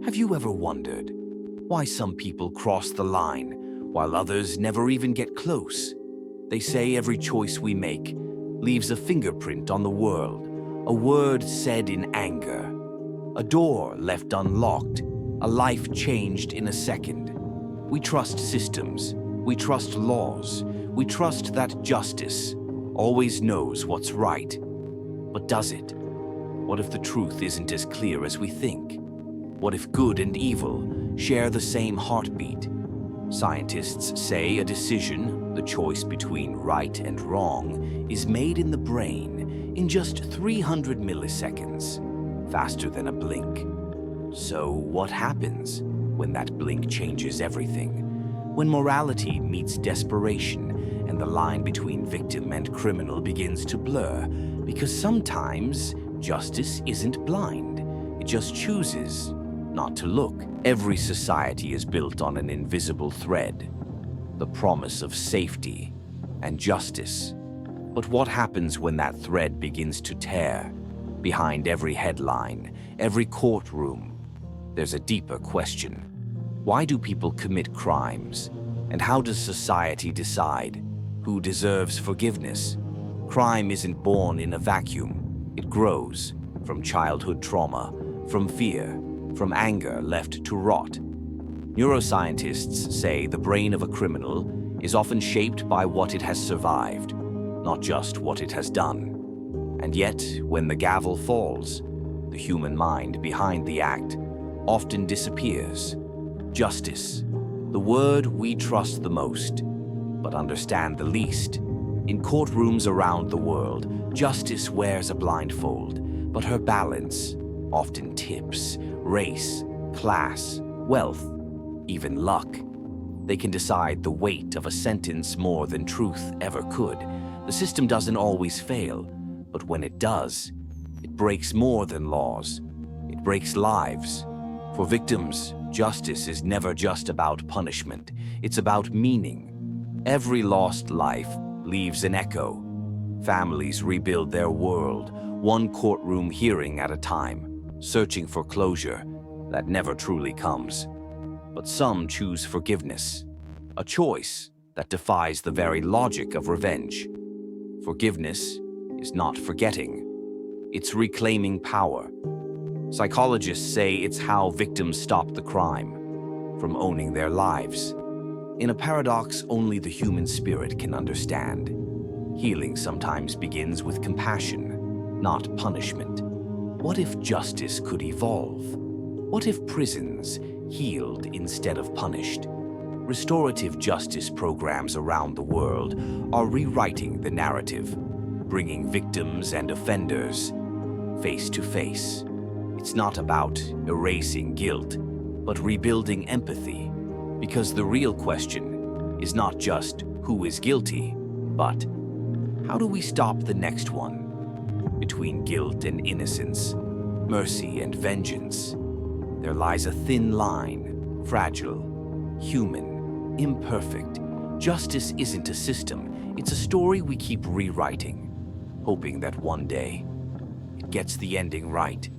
Have you ever wondered why some people cross the line while others never even get close? They say every choice we make leaves a fingerprint on the world, a word said in anger, a door left unlocked, a life changed in a second. We trust systems, we trust laws, we trust that justice always knows what's right. But does it? What if the truth isn't as clear as we think? What if good and evil share the same heartbeat? Scientists say a decision, the choice between right and wrong, is made in the brain in just 300 milliseconds, faster than a blink. So what happens when that blink changes everything? When morality meets desperation and the line between victim and criminal begins to blur, because sometimes justice isn't blind, it just chooses not to look. Every society is built on an invisible thread, the promise of safety and justice. But what happens when that thread begins to tear? Behind every headline, every courtroom, there's a deeper question. Why do people commit crimes? And how does society decide who deserves forgiveness? Crime isn't born in a vacuum. It grows from childhood trauma, from fear, from anger left to rot. Neuroscientists say the brain of a criminal is often shaped by what it has survived, not just what it has done. And yet, when the gavel falls, the human mind behind the act often disappears. Justice, the word we trust the most, but understand the least. In courtrooms around the world, justice wears a blindfold, but her balance often tips. Race, class, wealth, even luck. They can decide the weight of a sentence more than truth ever could. The system doesn't always fail, but when it does, it breaks more than laws. It breaks lives. For victims, justice is never just about punishment. It's about meaning. Every lost life leaves an echo. Families rebuild their world, one courtroom hearing at a time, searching for closure that never truly comes. But some choose forgiveness, a choice that defies the very logic of revenge. Forgiveness is not forgetting, it's reclaiming power. Psychologists say it's how victims stop the crime from owning their lives. In a paradox only the human spirit can understand, healing sometimes begins with compassion, not punishment. What if justice could evolve? What if prisons healed instead of punished? Restorative justice programs around the world are rewriting the narrative, bringing victims and offenders face to face. It's not about erasing guilt, but rebuilding empathy, because the real question is not just who is guilty, but how do we stop the next one? Between guilt and innocence, mercy and vengeance, there lies a thin line, fragile, human, imperfect. Justice isn't a system, it's a story we keep rewriting, hoping that one day it gets the ending right.